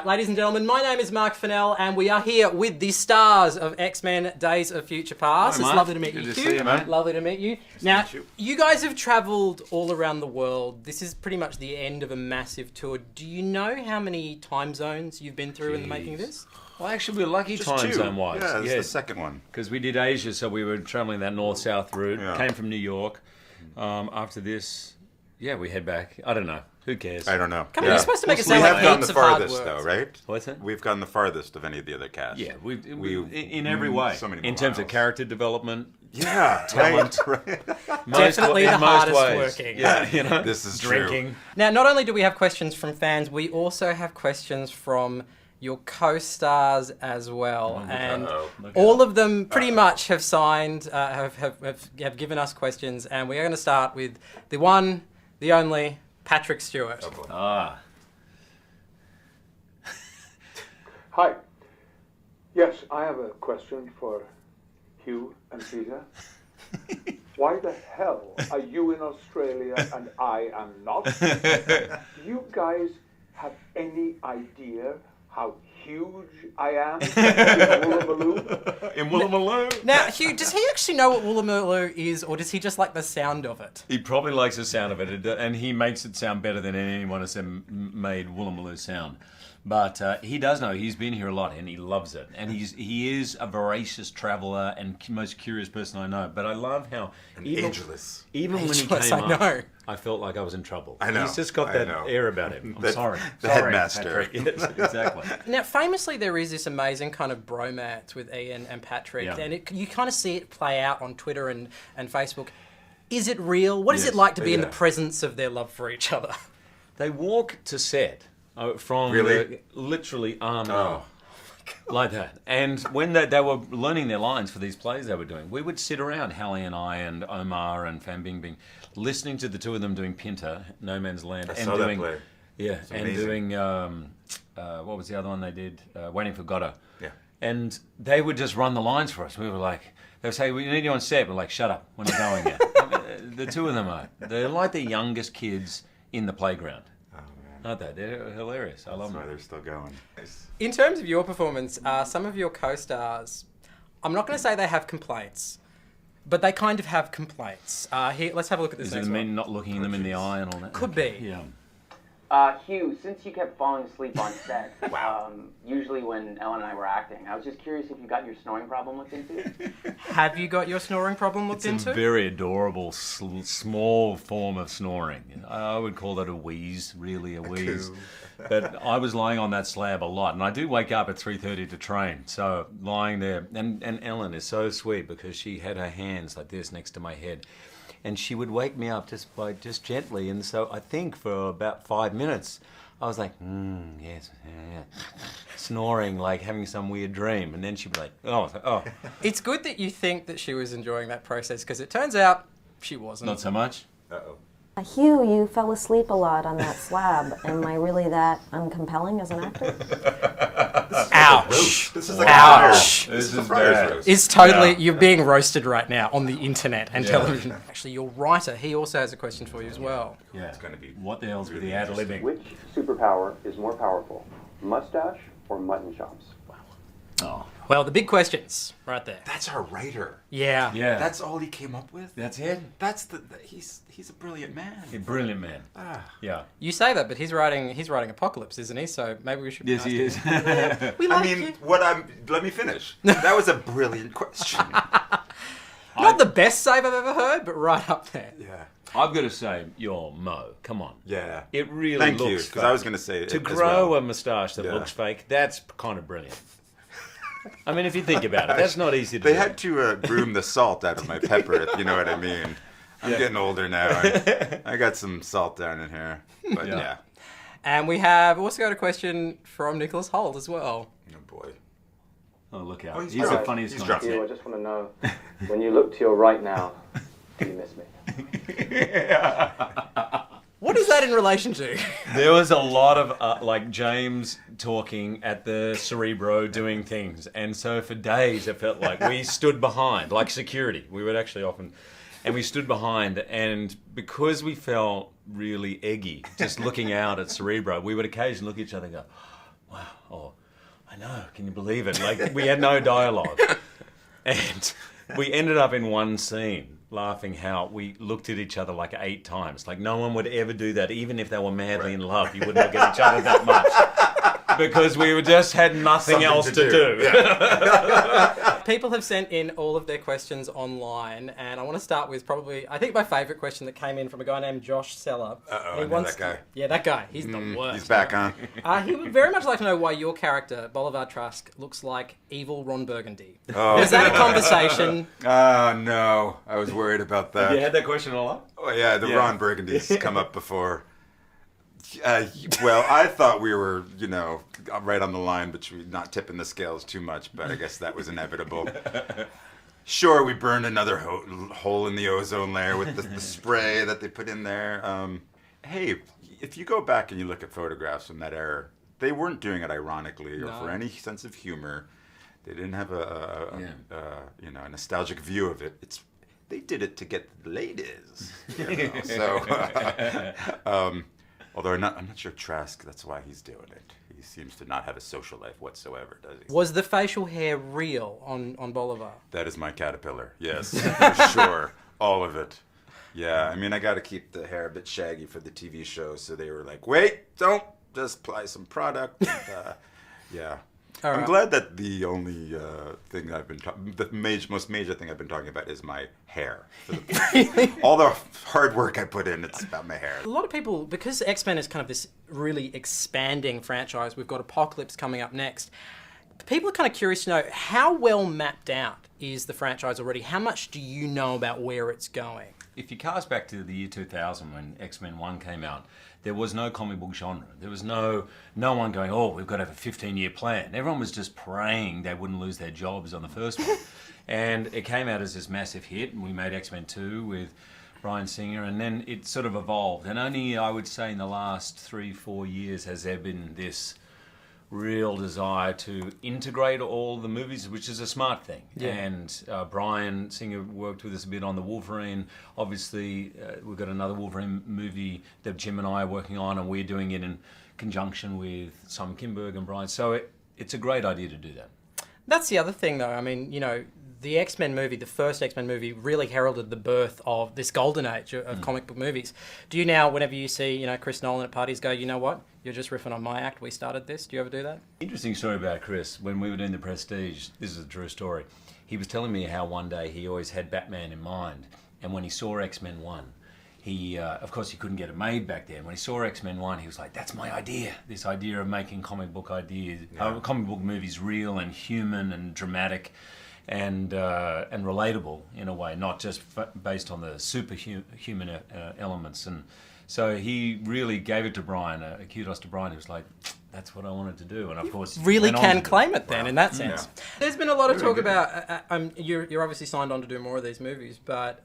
Ladies and gentlemen, my name is Mark Fennell, and we are here with the stars of X-Men Days of Future Past. Hi, it's lovely to meet you, Good to Hugh. see you, mate. Lovely to meet you. Now, you guys have travelled all around the world. This is pretty much the end of a massive tour. Do you know how many time zones you've been through in the making of this? Well, actually, we're lucky time zone-wise. Yeah, it's the second one. Because we did Asia, so we were travelling that north-south route. Yeah. Came from New York. After this, yeah, we head back. I don't know. Who cares? I don't know. Come on, you're supposed to make it We sound like have gone heaps the of hard farthest, work. though, right? What's that? We've gone the farthest of any of the other cast. Yeah, we in every way. So many in terms of miles. character development, Yeah, talent. right. Definitely the in most hardest ways. working. Yeah, you know, This is drinking. true. Now, not only do we have questions from fans, we also have questions from your co-stars as well, and all of them pretty much have signed, have given us questions, and we are going to start with the one, the only, Patrick Stewart. Ah. Hi. Yes, I have a question for Hugh and Peter. Why the hell are you in Australia and I am not? Do you guys have any idea how huge I am in Woolloomooloo? In Woolloomooloo? Now, Hugh, does he actually know what Woolloomooloo is, or does he just like the sound of it? He probably likes the sound of it, and he makes it sound better than anyone has ever made Woolloomooloo sound. But he does know. He's been here a lot, and he loves it. And he is a voracious traveller and most curious person I know. But I love how Ageless. even when he Ageless, came I know. up, I felt like I was in trouble. I know, He's just got I that know. air about him. I'm The- sorry. the Sorry, headmaster. Patrick. Yes, exactly. Now, famously, there is this amazing kind of bromance with Ian and Patrick, Yeah. and you kind of see it play out on Twitter and Facebook. Is it real? What is Yes. it like to be in the Yeah. presence of their love for each other? They walk to set from literally arm in arm. Like that. And when they were learning their lines for these plays they were doing, we would sit around, Hallie and I and Omar and Fan Bingbing, listening to the two of them doing Pinter, No Man's Land. I and saw doing, that play. Yeah, and amazing. doing, what was the other one they did? Waiting for Godot. Yeah. And they would just run the lines for us. We were like, they would say, we need you on set. We're like, shut up, we're not going yet. The two of them are. They're like the youngest kids in the playground. Aren't they? They're hilarious. I love That's why them. they're still going. Nice. In terms of your performance, some of your co-stars, I'm not going to say they have complaints, but they kind of have complaints. Here, let's have a look at this Is it next the one. men not looking them in the eye and all that? Could be. Yeah. Hugh, since you kept falling asleep on set, usually when Ellen and I were acting, I was just curious if you got your snoring problem looked into. Have you got your snoring problem looked It's into? a very adorable, small form of snoring. I would call it a wheeze, really a wheeze. But I was lying on that slab a lot, and I do wake up at 3:30 to train. So lying there, and Ellen is so sweet because she had her hands like this next to my head. And she would wake me up just gently. And so I think for about 5 minutes, I was like, yes, yeah. Snoring, like having some weird dream. And then she'd be like, oh. It's good that you think that she was enjoying that process, because it turns out she wasn't. Not so much. Uh-oh. Hugh, you fell asleep a lot on that slab. Am I really that uncompelling as an actor? Ouch. This is like Ouch. This is Friars bad. roast. It's totally, Yeah. you're being roasted right now on the internet and Yeah. television. Actually, your writer, he also has a question for you as well. Yeah. It's gonna be What the hell's with really the ad-libbing? Which superpower is more powerful, mustache or mutton chops? Oh. Well, the big questions right there. That's our writer. Yeah. Yeah. That's all he came up with. That's it? That's he's a brilliant man. A brilliant man. Yeah. You say that, but he's writing Apocalypse, isn't he? So maybe we should. Yes, he is. We like I mean, you. let me finish. That was a brilliant question. Not the best save I've ever heard, but right up there. Yeah. I've got to say, you're Mo. Come on. Yeah. It really Thank looks you, fake. because I was going to say To it as grow well. a moustache that Yeah. looks fake, that's kind of brilliant. I mean, if you think about it, that's not easy to They do. had to groom the salt out of my pepper, if you know what I mean. I'm getting older now. And I got some salt down in here. But Yeah. yeah. And we have also got a question from Nicholas Holt as well. Oh, boy. Oh, look out. Oh, he's he's the drunk. funniest He's guy. drunk. Hugh, I just want to know, when you look to your right now, do you miss me? What is that in relation to? There was a lot of like James talking at the Cerebro doing things, and so for days it felt like we stood behind, like security. We would actually often, and we stood behind, and because we felt really eggy, just looking out at Cerebro, we would occasionally look at each other and go, "Wow, I know, can you believe it? Like, we had no dialogue. And we ended up in one scene laughing how we looked at each other like 8 times. Like, no one would ever do that, even if they were madly in love. You wouldn't look at each other that much. Because we just had nothing else to do. Yeah. People have sent in all of their questions online, and I want to start with probably, I think my favourite question that came in from a guy named Josh Seller. I know that guy. Yeah, that guy. He's the worst. He's back, huh? He would very much like to know why your character, Bolivar Trask, looks like evil Ron Burgundy. Oh, Was that a conversation? No. I was worried about that. You had that question a lot? Oh, yeah, the Ron Burgundy's come up before. Well, I thought we were, right on the line between not tipping the scales too much, but I guess that was inevitable. Sure, we burned another hole in the ozone layer with the spray that they put in there. Hey, if you go back and you look at photographs from that era, they weren't doing it ironically or for any sense of humor. They didn't have a nostalgic view of it. They did it to get the ladies. Although I'm not sure Trask, that's why he's doing it. He seems to not have a social life whatsoever, does he? Was the facial hair real on Bolivar? That is my caterpillar, yes, for sure. All of it. Yeah, I mean, I got to keep the hair a bit shaggy for the TV show, so they were like, wait, don't, just apply some product. And, yeah. Right. I'm glad that the only thing I've been most major thing I've been talking about is my hair. All the hard work I put in, it's about my hair. A lot of people, because X-Men is kind of this really expanding franchise, we've got Apocalypse coming up next. People are kind of curious to know, how well mapped out is the franchise already? How much do you know about where it's going? If you cast back to the year 2000 when X-Men 1 came out, there was no comic book genre. There was no one going, oh, we've got to have a 15-year plan. Everyone was just praying they wouldn't lose their jobs on the first one. And it came out as this massive hit, and we made X-Men 2 with Bryan Singer, and then it sort of evolved. And only, I would say, in the last 3-4 years has there been this real desire to integrate all the movies, which is a smart thing. Yeah. And Bryan Singer worked with us a bit on the Wolverine. Obviously, we've got another Wolverine movie that Jim and I are working on, and we're doing it in conjunction with Simon Kinberg and Bryan. So it's a great idea to do that. That's the other thing, though. I mean, the X-Men movie, the first X-Men movie, really heralded the birth of this golden age of comic book movies. Do you now, whenever you see, Chris Nolan at parties, go, you know what? You're just riffing on my act. We started this. Do you ever do that? Interesting story about Chris. When we were doing The Prestige, this is a true story. He was telling me how one day he always had Batman in mind. And when he saw X-Men 1, he, of course, he couldn't get it made back then. When he saw X-Men 1, he was like, that's my idea. This idea of making comic book movies real and human and dramatic. And relatable in a way, not just based on the superhuman elements. And so he really gave it to Bryan, kudos to Bryan. He was like, that's what I wanted to do. And of course, really can claim it then in that sense. Yeah. There's been a lot of talk about, you're obviously signed on to do more of these movies, but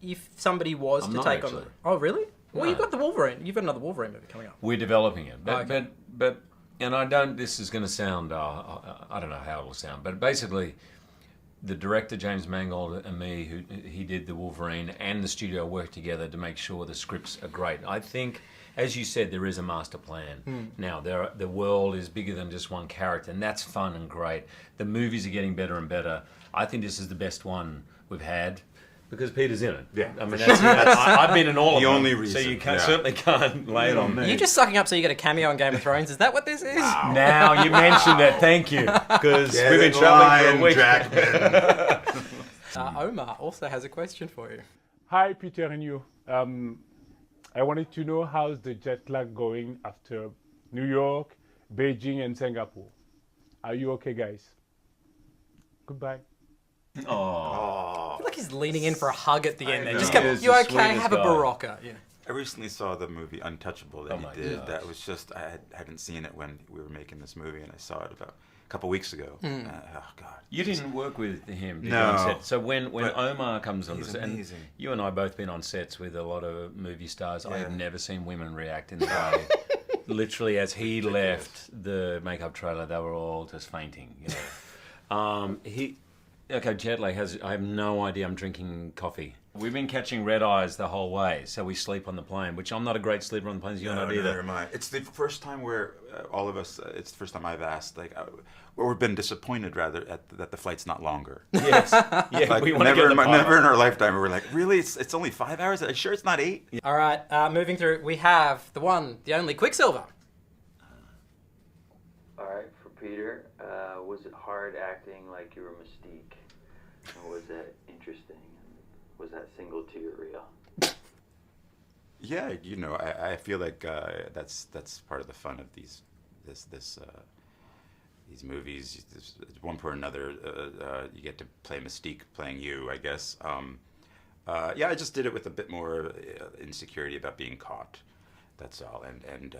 if somebody was to take on... Oh, really? Well, no. You've got the Wolverine. You've got another Wolverine movie coming up. We're developing it. But and I don't, this is going to sound, I don't know how it will sound, but basically... The director, James Mangold, and me, he did the Wolverine, and the studio worked together to make sure the scripts are great. I think, as you said, there is a master plan. Now, the world is bigger than just one character, and that's fun and great. The movies are getting better and better. I think this is the best one we've had. Because Peter's in it. Yeah. I mean, I've been in all of them. The only reason. So you certainly can't lay it on me. You're just sucking up so you get a cameo on Game of Thrones. Is that what this is? Wow. Now you mentioned it. Thank you. Because we've been traveling for a week. Omar also has a question for you. Hi, Peter and you. I wanted to know how's the jet lag going after New York, Beijing, and Singapore. Are you okay, guys? Goodbye. Oh. I feel like he's leaning in for a hug at the end there. Just go, you okay? Have a Barocca. Yeah. I recently saw the movie Untouchable that he did. Gosh. That was just, I hadn't seen it when we were making this movie, and I saw it about a couple weeks ago. Oh, God. You didn't work with him, did no. you, on set? So when Omar comes on the set, and you and I both been on sets with a lot of movie stars, I have never seen women react in the way. Literally, as he left the makeup trailer, they were all just fainting. Okay, jet lag I have no idea I'm drinking coffee. We've been catching red eyes the whole way, so we sleep on the plane, which I'm not a great sleeper on the planes. You're not either. Never mind. It's the first time where all of us, it's the first time I've asked, or we've been disappointed rather that the flight's not longer. Yes. Yeah, Like, we want to never, get the never in our lifetime were we like, really? It's only 5 hours? Are you sure it's not 8? All right, moving through, we have the one, the only Quicksilver. All right, for Peter, was it hard acting like you were Mystique? Or was that interesting? Was that single tear real? Yeah, you know, I feel like that's part of the fun of these movies. At one point or another, you get to play Mystique playing you, I guess. Yeah, I just did it with a bit more insecurity about being caught. That's all. And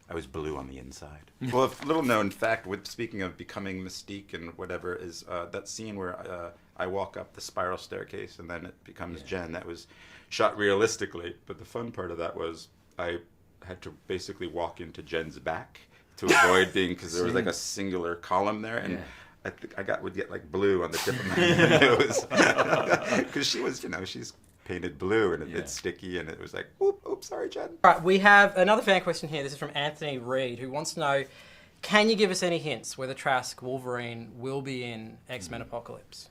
I was blue on the inside. Well, a little known fact, speaking of becoming Mystique and whatever, is that scene where I walk up the spiral staircase and then it becomes Jen. That was shot realistically, but the fun part of that was I had to basically walk into Jen's back to avoid being, because there was like a singular column there, and I think I would get like blue on the tip of my nose, because she was, you know, she's painted blue and it's sticky, and it was like, oops, sorry, Jen. All right, we have another fan question here. This is from Anthony Reed, who wants to know, can you give us any hints whether Trask Wolverine will be in X-Men Apocalypse?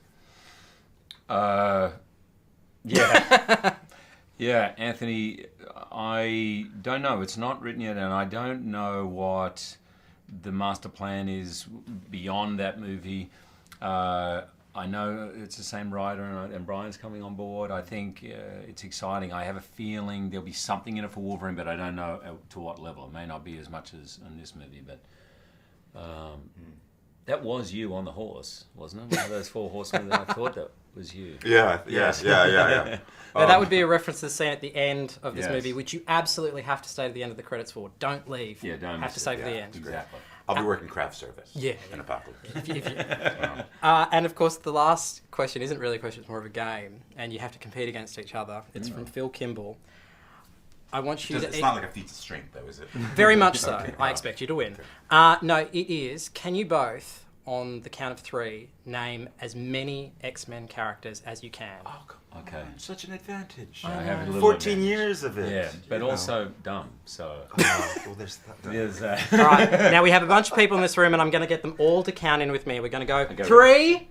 Yeah. Yeah, Anthony, I don't know. It's not written yet, and I don't know what the master plan is beyond that movie. I know it's the same writer, and Brian's coming on board. I think it's exciting. I have a feeling there'll be something in it for Wolverine, but I don't know to what level. It may not be as much as in this movie, but that was you on the horse, wasn't it? One of those 4 horsemen that I thought that was you. Yeah. Now, that would be a reference to the scene at the end of this movie, which you absolutely have to stay to the end of the credits for. Don't leave. Yeah, don't have to stay to the end. Exactly. I'll be working craft service. Yeah. In Apocalypse. And of course, the last question isn't really a question; it's more of a game, and you have to compete against each other. It's from Phil Kimball. I want you to. It's not like a feat of strength, though, is it? Very much so. Okay. I expect you to win. No, it is. Can you both, on the count of 3, name as many X-Men characters as you can? Oh, Okay. Such an advantage. I have a little 14 advantage. years of it. Yeah, but also dumb, so... Well, there's that. All right, now we have a bunch of people in this room, and I'm going to get them all to count in with me. We're going to go 3,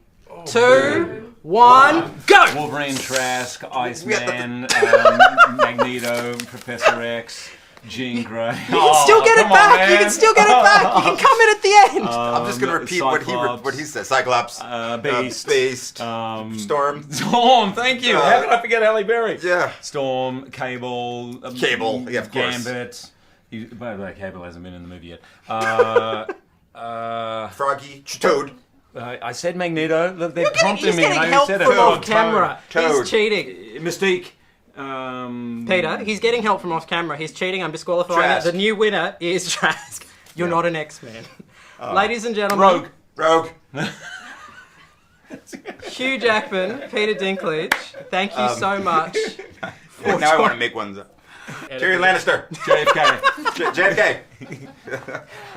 2, 1, go! Wolverine, Trask, Iceman, Magneto, Professor X, Jean Grey. You can still get it back. You can still get it back. You can come in at the end. I'm just going to repeat what he said. Cyclops, Beast, Storm. Storm, thank you. How could I forget Halle Berry? Yeah. Storm, Cable, yeah, of course. Gambit. By the way, Cable hasn't been in the movie yet. Froggy, Toad. I said Magneto. Look, they're prompting He's me, getting and I help said it. from off camera. Toad. He's cheating. Mystique. Peter, he's getting help from off camera. He's cheating. I'm disqualifying Trask. it. The new winner is Trask. You're not an X-Man. Ladies and gentlemen. Rogue. Hugh Jackman, Peter Dinklage, thank you so much. Now I want to make one. Tyrion Lannister. JFK.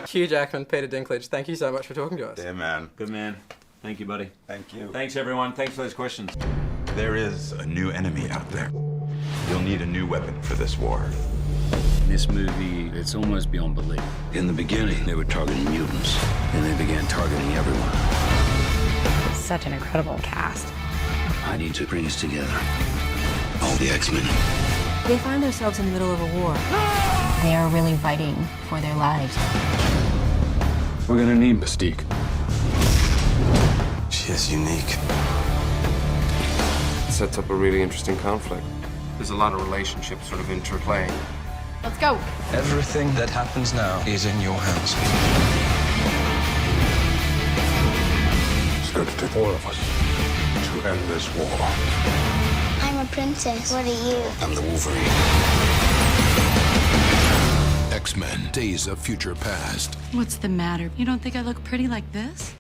Hugh Jackman, Peter Dinklage, thank you so much for talking to us. Yeah, man. Good man. Thank you, buddy. Thank you. Thanks, everyone. Thanks for those questions. There is a new enemy out there. You'll need a new weapon for this war. This movie, it's almost beyond belief. In the beginning, they were targeting mutants, and they began targeting everyone. Such an incredible cast. I need to bring us together. All the X-Men. They find themselves in the middle of a war. They are really fighting for their lives. We're gonna need Mystique. She is unique. It sets up a really interesting conflict. There's a lot of relationships sort of interplaying. Let's go. Everything that happens now is in your hands. It's going to take all of us to end this war. I'm a princess. What are you? I'm the Wolverine. X-Men, Days of Future Past. What's the matter? You don't think I look pretty like this?